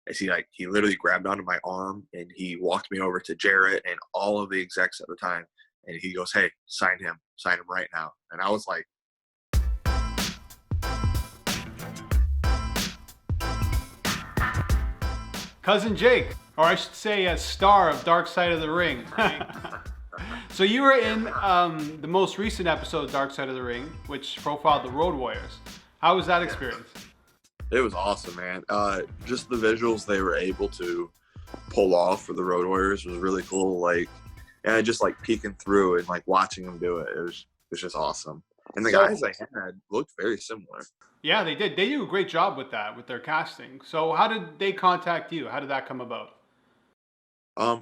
As he literally grabbed onto my arm and he walked me over to Jarrett and all of the execs at the time, and he goes, "Hey, sign him right now." And I was like, Cousin Jake, or I should say a star of Dark Side of the Ring. So you were in the most recent episode of Dark Side of the Ring, which profiled the Road Warriors. How was that experience? it was awesome, man. Just the visuals they were able to pull off for the Road Warriors was really cool. Like, and just like peeking through and like watching them do it, it was just awesome. And the guys I had looked very similar. Yeah, they did. They do a great job with that, with their casting. So how did they contact you? How did that come about?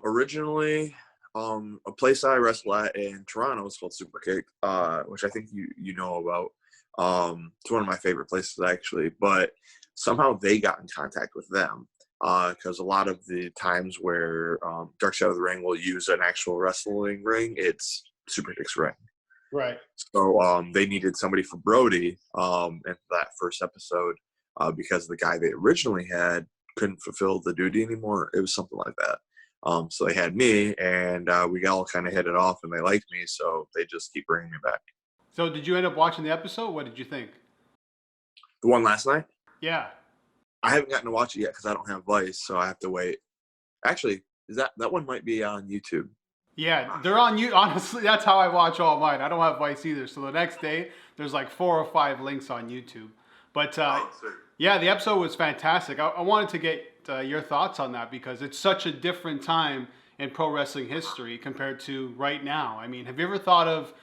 Originally, a place I wrestle at in Toronto is called Superkick'd, which I think you know about. It's one of my favorite places actually, but somehow they got in contact with them because a lot of the times where Dark Side of the Ring will use an actual wrestling ring, it's Superkick's ring. Right. So they needed somebody for Brody in that first episode because the guy they originally had couldn't fulfill the duty anymore. It was something like that. So they had me, and we all kind of hit it off, and they liked me, so they just keep bringing me back. So did you end up watching the episode? What did you think? The one last night? Yeah. I haven't gotten to watch it yet because I don't have Vice, so I have to wait. Actually, that one might be on YouTube. Yeah, they're on you. Honestly, that's how I watch all mine. I don't have Vice either. So the next day, there's like 4 or 5 links on YouTube. But yeah, the episode was fantastic. I wanted to get your thoughts on that because it's such a different time in pro wrestling history compared to right now. I mean, have you ever thought of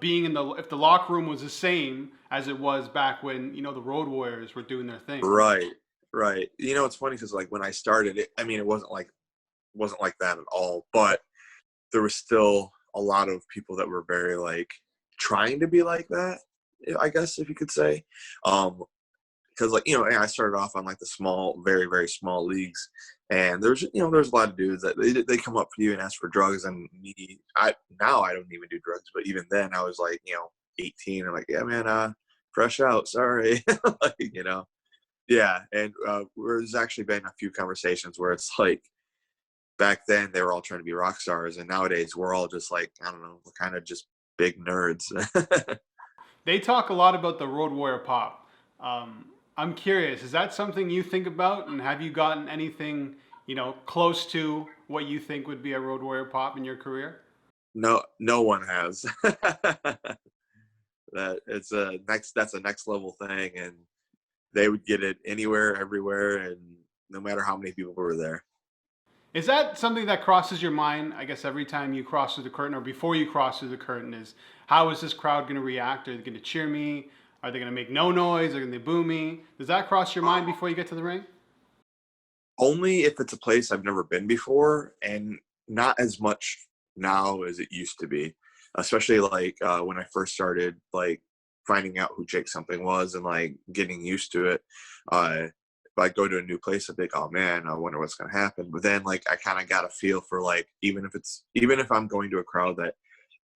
being if the locker room was the same as it was back when, the Road Warriors were doing their thing? Right. It's funny because like when I started it, I mean, it wasn't like that at all, but there was still a lot of people that were very like trying to be like that, I guess, if you could say. Because like, I started off on like the small, very, very small leagues, and there's a lot of dudes that they come up to you and ask for drugs, and now I don't even do drugs, but even then I was like, 18, and like, yeah, man, fresh out, sorry. Like, yeah. And there's actually been a few conversations where it's like, back then they were all trying to be rock stars, and nowadays we're all just like, I don't know, we're kind of just big nerds. They talk a lot about the Road Warrior pop. I'm curious, is that something you think about, and have you gotten anything, close to what you think would be a Road Warrior pop in your career? No one has. That's a next level thing, and they would get it anywhere, everywhere, and no matter how many people were there. Is that something that crosses your mind, I guess, every time you cross through the curtain or before you cross through the curtain, is how is this crowd going to react? Are they going to cheer me? Are they going to make no noise? Are they going to boo me? Does that cross your mind before you get to the ring? Only if it's a place I've never been before, and not as much now as it used to be, especially like when I first started like finding out who Jake Something was and like getting used to it. If I go to a new place, I'd be like, oh man, I wonder what's going to happen. But then like, I kind of got a feel for like, even if I'm going to a crowd that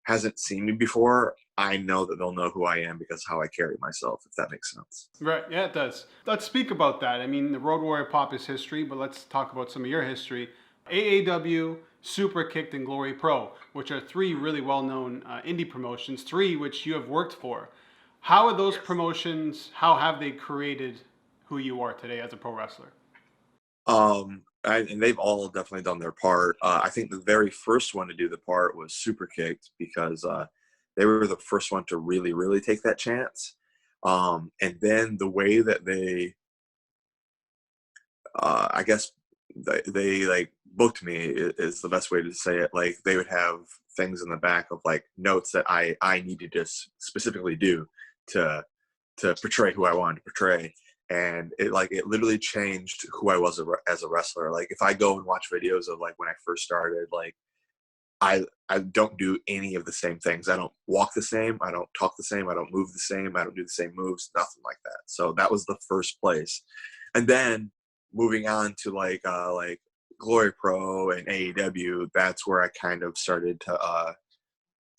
hasn't seen me before, I know that they'll know who I am because of how I carry myself, if that makes sense. Right, yeah, it does. Let's speak about that. I mean, the Road Warrior pop is history, but let's talk about some of your history. AAW, Superkick'd, and Glory Pro, which are 3 really well-known indie promotions, 3 which you have worked for. How are those promotions, how have they created who you are today as a pro wrestler? And they've all definitely done their part. I think the very first one to do the part was Superkick'd because they were the first one to really, really take that chance. And then the way that they, I guess they like booked me is the best way to say it. Like they would have things in the back of like notes that I needed to specifically do to portray who I wanted to portray. And it literally changed who I was as a wrestler. Like if I go and watch videos of like when I first started, like I don't do any of the same things. I don't walk the same. I don't talk the same. I don't move the same. I don't do the same moves. Nothing like that. So that was the first place. And then moving on to like Glory Pro and AEW, that's where I kind of started to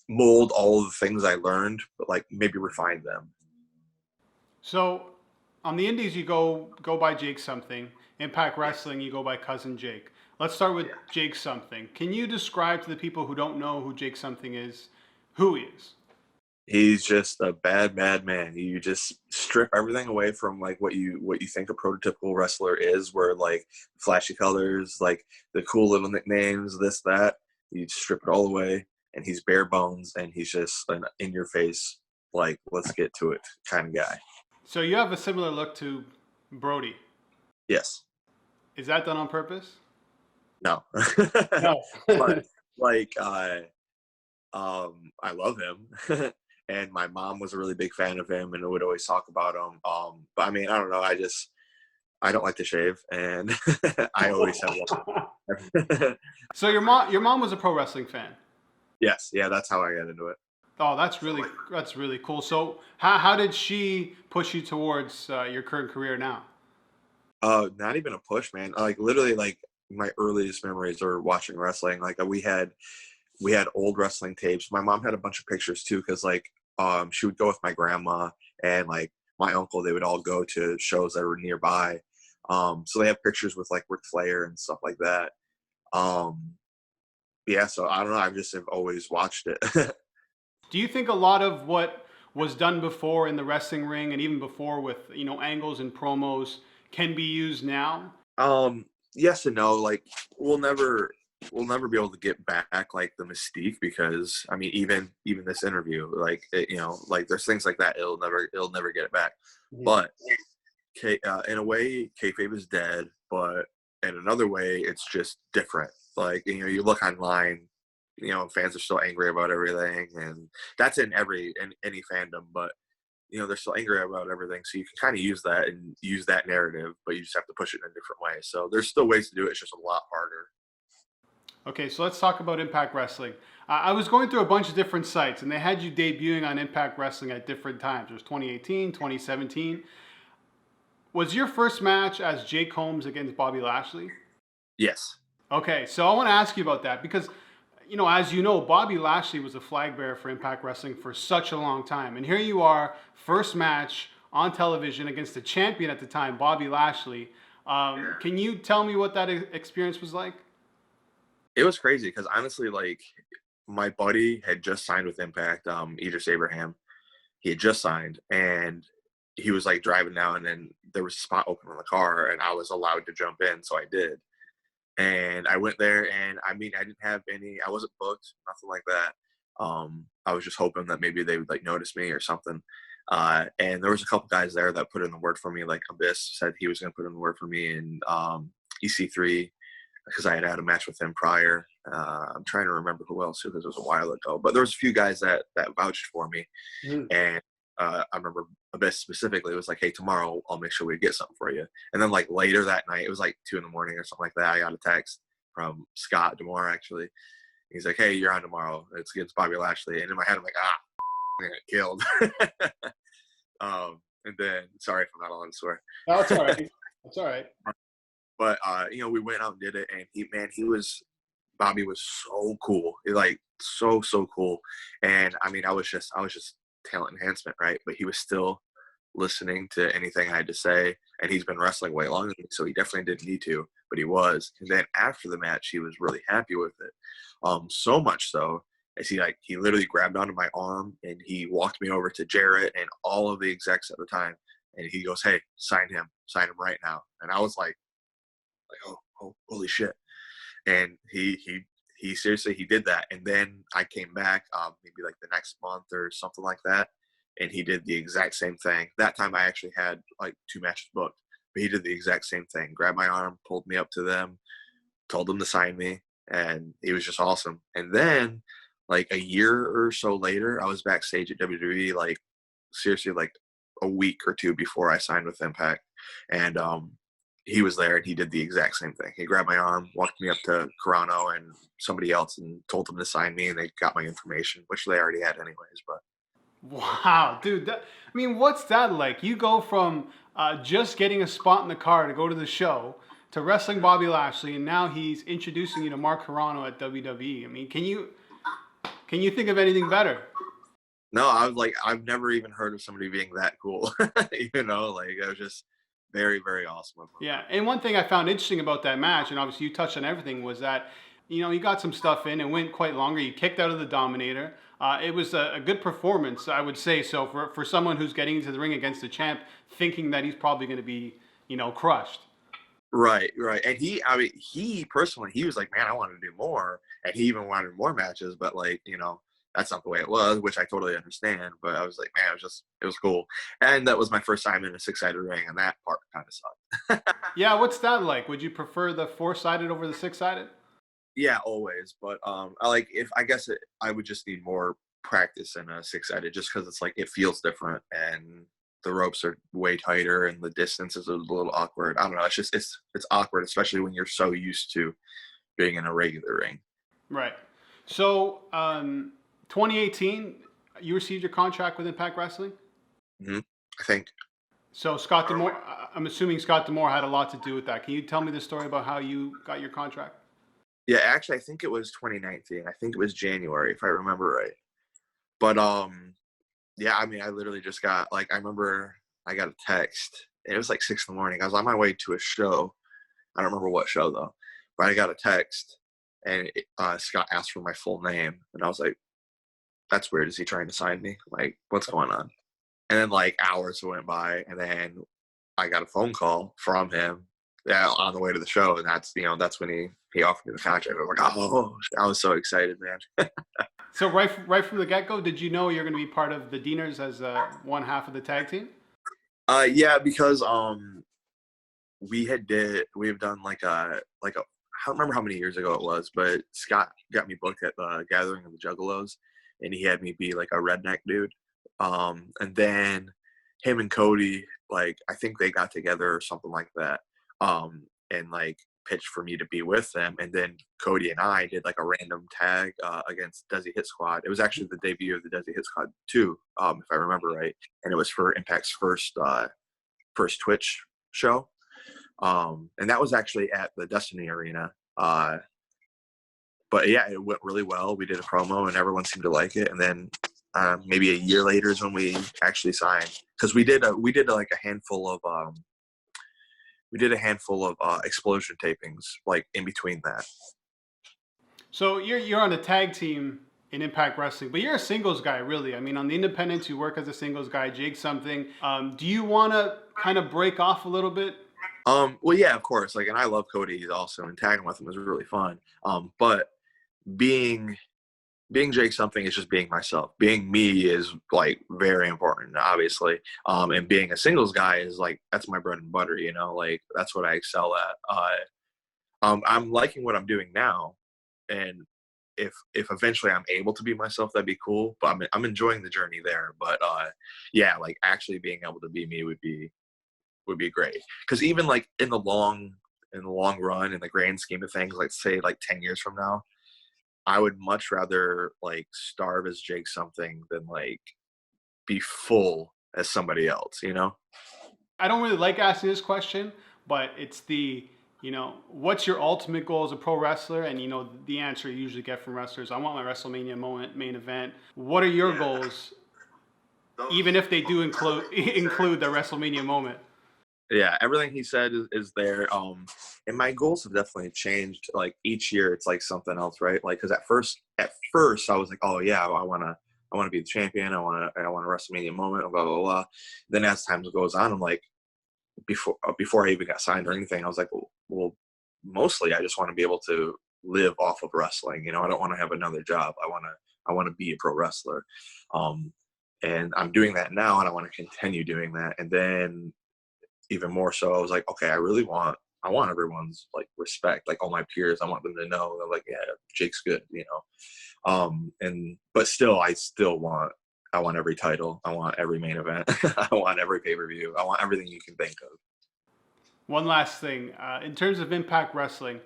mold all of the things I learned, but like maybe refine them. So on the indies, you go by Jake Something, Impact Wrestling, you go by Cousin Jake. Let's start with Jake Something. Can you describe to the people who don't know who Jake Something is, who he is? He's just a bad man. You just strip everything away from like what you think a prototypical wrestler is, where like flashy colors, like the cool little nicknames, this, that. You strip it all away, and he's bare bones, and he's just an in your face, like, let's get to it kind of guy. So you have a similar look to Brody. Yes. Is that done on purpose? No. No. But like I love him. And my mom was a really big fan of him and would always talk about him. But I mean, I don't know. I don't like to shave, and I always have one. So your mom was a pro wrestling fan. Yes, yeah, that's how I got into it. Oh, that's really cool. So how did she push you towards your current career now? Not even a push, man. Like literally, like my earliest memories are watching wrestling. Like we had old wrestling tapes. My mom had a bunch of pictures too, because like she would go with my grandma and like my uncle. They would all go to shows that were nearby. So they have pictures with like Ric Flair and stuff like that. Yeah, so I don't know. I've always watched it. Do you think a lot of what was done before in the wrestling ring and even before with, angles and promos can be used now? Yes and no. Like we'll never be able to get back like the mystique, because I mean even this interview, like like there's things like that. It'll never get it back. Mm-hmm. But in a way, kayfabe is dead, but in another way, it's just different. Like you look online, fans are still angry about everything, and that's in any fandom. But they're still angry about everything, so you can kind of use that and use that narrative, but you just have to push it in a different way. So there's still ways to do it. It's just a lot harder. Okay, so let's talk about Impact Wrestling. I was going through a bunch of different sites, and they had you debuting on Impact Wrestling at different times. There's 2018, 2017. Was your first match as Jake Holmes against Bobby Lashley? Yes. Okay, so I want to ask you about that because, as you know, Bobby Lashley was a flag bearer for Impact Wrestling for such a long time. And here you are, first match on television against the champion at the time, Bobby Lashley. Can you tell me what that experience was like? It was crazy because honestly, like my buddy had just signed with Impact, Idris Abraham. He had just signed, and he was like driving down, and then there was a spot open on the car, and I was allowed to jump in, so I did. And I went there, and I mean, I wasn't booked, nothing like that. I was just hoping that maybe they would like notice me or something. And there was a couple guys there that put in the word for me. Like Abyss said he was going to put in the word for me, and EC3, because I had a match with him prior. I'm trying to remember who else, because it was a while ago. But there was a few guys that vouched for me. Mm. And I remember Abyss specifically was like, hey, tomorrow I'll make sure we get something for you. And then like later that night, it was like 2 a.m. or something like that, I got a text from Scott Demore, actually. He's like, hey, you're on tomorrow. It's against Bobby Lashley. And in my head, I'm like, I'm going to get killed. And then, sorry if I'm not allowed to swear. No, it's all right. It's all right. But, we went out and did it, and Bobby was so cool. Like, so cool. And, I mean, I was just talent enhancement, right? But he was still listening to anything I had to say, and he's been wrestling way longer than me, so he definitely didn't need to, but he was. And then after the match, he was really happy with it. So much so, as he literally grabbed onto my arm, and he walked me over to Jarrett and all of the execs at the time, and he goes, hey, sign him right now. And I was like, oh, holy shit. And he seriously, he did that. And then I came back maybe like the next month or something like that, and he did the exact same thing. That time I actually had like 2 matches booked, but he did the exact same thing. Grabbed my arm, pulled me up to them, told them to sign me, and he was just awesome. And then like a year or so later, I was backstage at WWE, like seriously like a week or 2 before I signed with Impact. And he was there, and he did the exact same thing. He grabbed my arm, walked me up to Carano and somebody else, and told them to sign me, and they got my information, which they already had anyways. But wow, dude, what's that like? You go from just getting a spot in the car to go to the show to wrestling Bobby Lashley, and now he's introducing you to Mark Carano at WWE. I mean, can you think of anything better? No, I was like, I've never even heard of somebody being that cool. Like, I was just Very, very awesome. Yeah, and one thing I found interesting about that match, and obviously you touched on everything, was that you got some stuff in and went quite longer. You kicked out of the Dominator. It was a good performance, I would say. So for someone who's getting into the ring against the champ, thinking that he's probably going to be crushed. Right, right. And he personally, he was like, man, I want to do more. And he even wanted more matches, but like, that's not the way it was, which I totally understand. But I was like, man, it was cool. And that was my first time in a 6-sided ring, and that part kind of sucked. Yeah, what's that like? Would you prefer the 4-sided over the 6-sided? Yeah, always. But I would just need more practice in a 6-sided, just because it's like it feels different and the ropes are way tighter and the distance is a little awkward. I don't know. It's awkward, especially when you're so used to being in a regular ring. Right. So, 2018, you received your contract with Impact Wrestling? Mm-hmm. I think. So Scott D'Amore, I'm assuming Scott D'Amore had a lot to do with that. Can you tell me the story about how you got your contract? Yeah, actually, I think it was 2019. I think it was January, if I remember right. But yeah, I mean, I literally just got I remember I got a text. It was like 6 a.m. I was on my way to a show. I don't remember what show though, but I got a text, and Scott asked for my full name, and I was like, "That's weird. Is he trying to sign me? Like, what's going on?" And then like hours went by, and then I got a phone call from him. Yeah, on the way to the show, and that's when he offered me the contract. I was like, oh, I was so excited, man. So right from the get-go, did you know you're going to be part of the Deaners as one half of the tag team? Yeah, because we've done like a I don't remember how many years ago it was, but Scott got me booked at the Gathering of the Juggalos, and he had me be like a redneck dude. And then him and Cody, like I think they got together or something like that, and like pitched for me to be with them. And then Cody and I did like a random tag against Desi Hit Squad. It was actually the debut of the Desi Hit Squad 2, if I remember right, and it was for Impact's first Twitch show. And that was actually at the Destiny Arena. But yeah, it went really well. We did a promo and everyone seemed to like it. And then maybe a year later is when we actually signed, because we did like a handful of Explosion tapings like in between that. So you're on a tag team in Impact Wrestling, but you're a singles guy, really. I mean, on the independents, you work as a singles guy, Jake something. Do you want to kind of break off a little bit? Well, yeah, of course. Like, and I love Cody. He's also, and tagging with him is really fun. But being Jake something is just being myself. Being me is like very important, obviously. And being a singles guy is like, that's my bread and butter, like that's what I excel at. I'm liking what I'm doing now. And if eventually I'm able to be myself, that'd be cool. But I'm enjoying the journey there. But yeah, like actually being able to be me would be great. Because even like in the long run, in the grand scheme of things, like say like 10 years from now, I would much rather like starve as Jake something than like be full as somebody else, I don't really like asking this question, but it's what's your ultimate goal as a pro wrestler? And the answer you usually get from wrestlers, I want my WrestleMania main event. What are your goals, even if they do include the WrestleMania moment? Yeah, everything he said is there. And my goals have definitely changed. Like each year, it's like something else, right? Like, because at first, I was like, oh yeah, I want to be the champion. I want a WrestleMania moment. Blah blah blah. Then as time goes on, I'm like, before I even got signed or anything, I was like, well, mostly I just want to be able to live off of wrestling. I don't want to have another job. I want to be a pro wrestler. And I'm doing that now, and I want to continue doing that. And then even more so, I was like, okay, I want everyone's like respect, like all my peers. I want them to know that like, yeah, Jake's good, but still, I want every title. I want every main event. I want every pay-per-view. I want everything you can think of. One last thing, in terms of Impact Wrestling,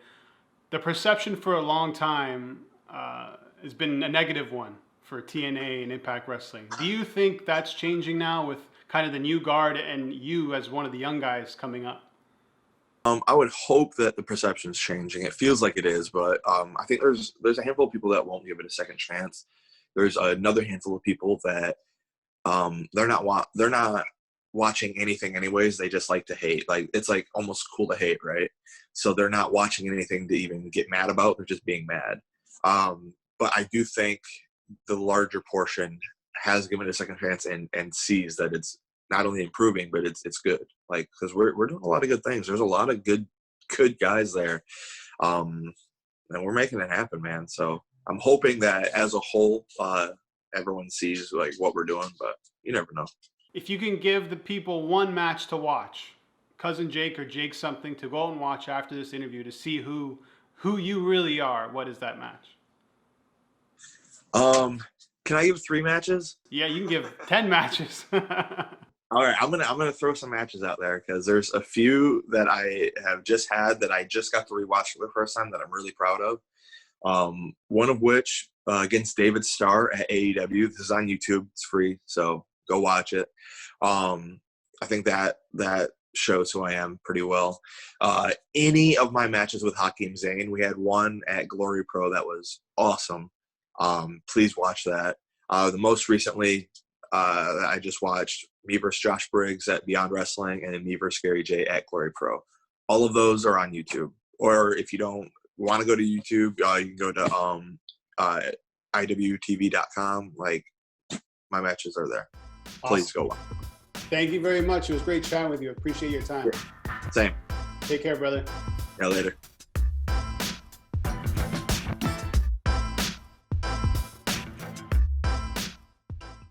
the perception for a long time has been a negative one for TNA and Impact Wrestling. Do you think that's changing now with kind of the new guard and you as one of the young guys coming up? I would hope that the perception's changing. It feels like it is, but I think there's a handful of people that won't give it a second chance. There's another handful of people that they're not watching anything anyways. They just like to hate. Like, it's like almost cool to hate, right? So they're not watching anything to even get mad about. They're just being mad. But I do think the larger portion has given it a second chance and sees that it's not only improving, but it's good. Like, because we're doing a lot of good things. There's a lot of good guys there, and we're making it happen, man. So I'm hoping that as a whole, everyone sees like what we're doing, but you never know. If you can give the people one match to watch, Cousin Jake or Jake something to go and watch after this interview to see who you really are, what is that match? Can I give 3 matches? Yeah, you can give 10 matches. All right, I'm gonna throw some matches out there because there's a few that I have just had that I just got to rewatch for the first time that I'm really proud of. One of which against David Starr at AEW. This is on YouTube. It's free, so go watch it. I think that shows who I am pretty well. Any of my matches with Hakeem Zayn, we had one at Glory Pro that was awesome. Please watch that. The most recently, I just watched me versus Josh Briggs at Beyond Wrestling and then me versus Gary J at Glory Pro. All of those are on YouTube. Or if you don't want to go to YouTube, you can go to iwtv.com. Like, my matches are there. Please Awesome. go watch. Thank you very much. It was great chatting with you. Appreciate your time. Same. Take care, brother. Yeah, later.